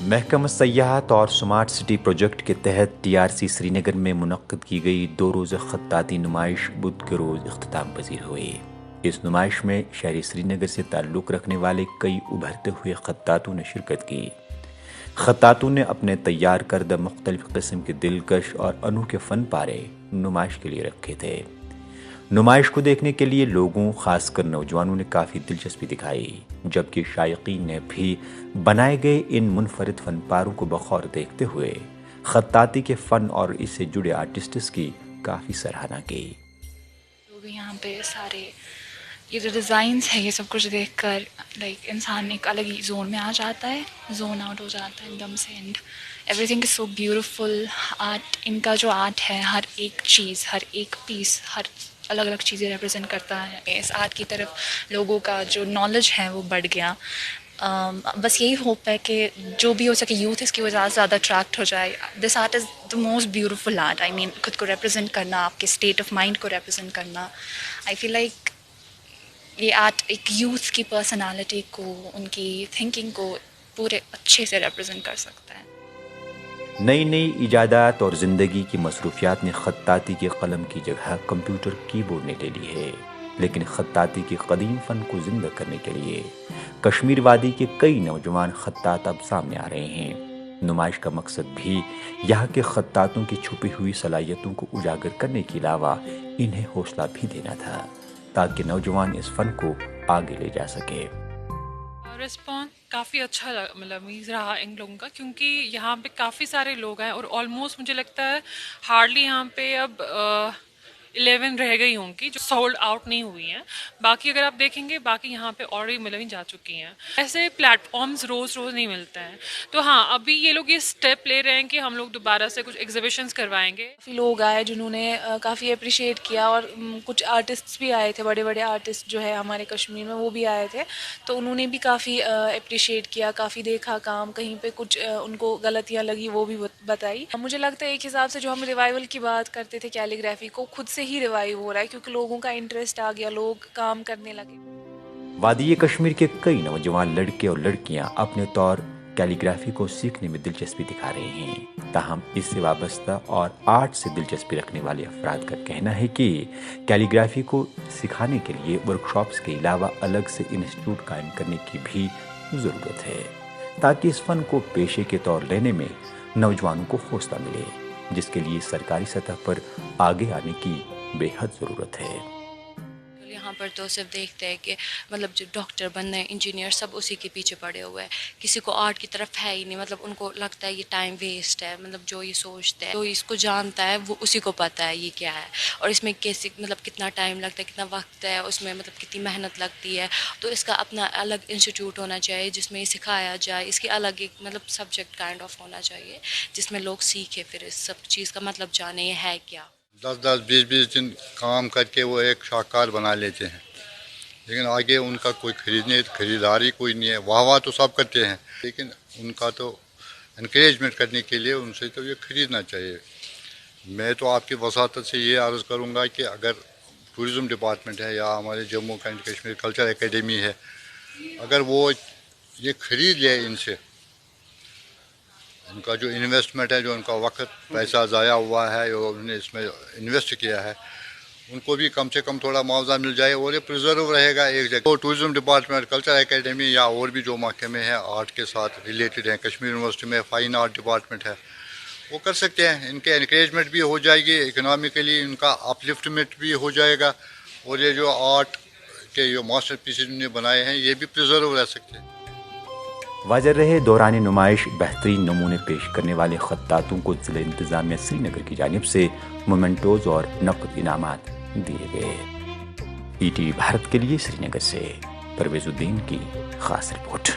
محکمہ سیاحت اور سمارٹ سٹی پروجیکٹ کے تحت TRC سری نگر میں منعقد کی گئی 2 روزہ خطاطی نمائش بدھ کے روز اختتام پذیر ہوئی۔ اس نمائش میں شہری سری نگر سے تعلق رکھنے والے کئی ابھرتے ہوئے خطاطوں نے شرکت کی۔ خطاطوں نے اپنے تیار کردہ مختلف قسم کے دلکش اور انوکھے فن پارے نمائش کے لیے رکھے تھے۔ نمائش کو دیکھنے کے لیے لوگوں خاص کر نوجوانوں نے کافی دلچسپی دکھائی، جبکہ شائقین نے بھی بنائے گئے ان منفرد فن پاروں کو بغور دیکھتے ہوئے خطاطی کے فن اور اس سے جڑے آرٹسٹس کی کافی سراہنا کی۔ لوگ یہاں پہ سارے یہ جو ڈیزائنز ہیں یہ سب کچھ دیکھ کر انسان ایک الگ ہی زون میں آ جاتا ہے، زون آؤٹ ہو جاتا ہے ایک دم سے، and everything is so beautiful. Art, ان کا جو آرٹ ہے، ہر ایک چیز، ہر ایک پیس، ہر الگ الگ چیزیں ریپرزینٹ کرتا ہے۔ اس آرٹ کی طرف لوگوں کا جو نالج ہے وہ بڑھ گیا۔ بس یہی ہوپ ہے کہ جو بھی ہو سکے یوتھ اس کی وجہ سے زیادہ اٹریکٹ ہو جائے۔ This art is the most beautiful art, I mean خود کو ریپرزینٹ کرنا، آپ کے اسٹیٹ آف مائنڈ کو ریپرزینٹ کرنا۔ آئی فیل لائک یہ آرٹ ایک یوتھ کی پرسنالٹی کو، ان کی تھنکنگ کو پورے اچھے سے ریپرزینٹ کر سکتا ہے۔ نئی نئی ایجادات اور زندگی کی مصروفیات نے خطاطی کے قلم کی جگہ کمپیوٹر کی بورڈ نے لے لی ہے، لیکن خطاطی کے قدیم فن کو زندہ کرنے کے لیے کشمیر وادی کے کئی نوجوان خطاط اب سامنے آ رہے ہیں۔ نمائش کا مقصد بھی یہاں کے خطاطوں کی چھپی ہوئی صلاحیتوں کو اجاگر کرنے کے علاوہ انہیں حوصلہ بھی دینا تھا، تاکہ نوجوان اس فن کو آگے لے جا سکے۔ رسپانس کافی اچھا رہا ان لوگوں کا، کیونکہ یہاں پہ کافی سارے لوگ ہیں اور آلموسٹ مجھے لگتا ہے ہارڈلی یہاں پہ اب 11 رہ گئی ہوں گی جو سولڈ آؤٹ نہیں ہوئی ہیں۔ باقی اگر آپ دیکھیں گے باقی یہاں پہ آلریڈی جا چکی ہیں۔ ایسے پلیٹ فارمز روز نہیں ملتے ہیں، تو ہاں ابھی یہ لوگ یہ اسٹیپ لے رہے ہیں کہ ہم لوگ دوبارہ سے کچھ ایگزیبیشنز کروائیں گے۔ کافی لوگ آئے جنہوں نے کافی اپریشیٹ کیا، اور کچھ آرٹسٹس بھی آئے تھے، بڑے بڑے آرٹسٹ جو ہے ہمارے کشمیر میں وہ بھی آئے تھے، تو انہوں نے بھی کافی اپریشیٹ کیا، کافی دیکھا کام، کہیں پہ کچھ ان کو غلطیاں لگی وہ بھی بتائی۔ مجھے لگتا ہے ایک حساب سے جو ہم ریوائول کی بات کرتے تھے کیلیگرافی کو، خود سے ہی ریوائیو ہو رہا ہے، کیونکہ لوگوں کا انٹرسٹ آ گیا، لوگ کام کرنے لگے۔ وادی کشمیر کے کئی نوجوان لڑکے اور لڑکیاں اپنے طور کیلیگرافی کو سیکھنے میں دلچسپی دکھا رہے ہیں، تاہم اس سے وابستہ اور آرٹ سے دلچسپی رکھنے والے افراد کا کہنا ہے کہ کیلیگرافی کو سکھانے کے لیے ورکشاپس کے علاوہ الگ سے انسٹیٹیوٹ قائم کرنے کی بھی ضرورت ہے، تاکہ اس فن کو پیشے کے طور لینے میں نوجوانوں کو حوصلہ ملے، جس کے لیے سرکاری سطح پر آگے آنے کی بے حد ضرورت ہے۔ یہاں پر تو صرف دیکھتے ہیں کہ جو ڈاکٹر بننا ہے، انجینئر، سب اسی کے پیچھے پڑے ہوئے ہیں، کسی کو آرٹ کی طرف ہے ہی نہیں۔ ان کو لگتا ہے یہ ٹائم ویسٹ ہے، جو یہ سوچتا ہے، جو اس کو جانتا ہے وہ اسی کو پتہ ہے یہ کیا ہے، اور اس میں کیسے کتنا ٹائم لگتا ہے، کتنا وقت ہے، اس میں کتنی محنت لگتی ہے۔ تو اس کا اپنا الگ انسٹیٹیوٹ ہونا چاہیے جس میں یہ سکھایا جائے، اس کی الگ ایک سبجیکٹ کائنڈ آف ہونا چاہیے جس میں لوگ سیکھیں، پھر اس سب چیز کا جانے یہ ہے کیا۔ 10-20 دن کام کر کے وہ ایک شاہکار بنا لیتے ہیں، لیکن آگے ان کا کوئی خریداری کوئی نہیں ہے۔ واہ تو سب کرتے ہیں، لیکن ان کا تو انکریجمنٹ کرنے کے لیے ان سے تو یہ خریدنا چاہیے۔ میں تو آپ کی وساطت سے یہ عرض کروں گا کہ اگر ٹورزم ڈپارٹمنٹ ہے یا ہمارے Jammu and Kashmir culture academy ہے، اگر وہ یہ خرید لے ان سے، ان کا جو انویسٹمنٹ ہے، جو ان کا وقت پیسہ ضائع ہوا ہے، جو انہوں نے اس میں انویسٹ کیا ہے، ان کو بھی کم سے کم تھوڑا معاوضہ مل جائے اور یہ پریزرو رہے گا ایک جگہ۔ تو ٹورزم ڈپارٹمنٹ، کلچر اکیڈمی یا اور بھی جو محکمے ہیں آرٹ کے ساتھ ریلیٹڈ ہیں، کشمیر یونیورسٹی میں فائن آرٹ ڈپارٹمنٹ ہے، وہ کر سکتے ہیں۔ ان کے انکریجمنٹ بھی ہو جائے گی، اکنامکلی ان کا اپلفٹمنٹ بھی ہو جائے گا، اور یہ جو آرٹ کے جو ماسٹر پیسز انہوں نے بنائے ہیں یہ بھی پریزرو رہ سکتے ہیں۔ واضح رہے دوران نمائش بہترین نمونے پیش کرنے والے خطاطوں کو ضلع انتظامیہ سری نگر کی جانب سے مومنٹوز اور نقد انعامات دیے گئے۔ ETV بھارت کے لیے سری نگر سے پرویز الدین کی خاص رپورٹ۔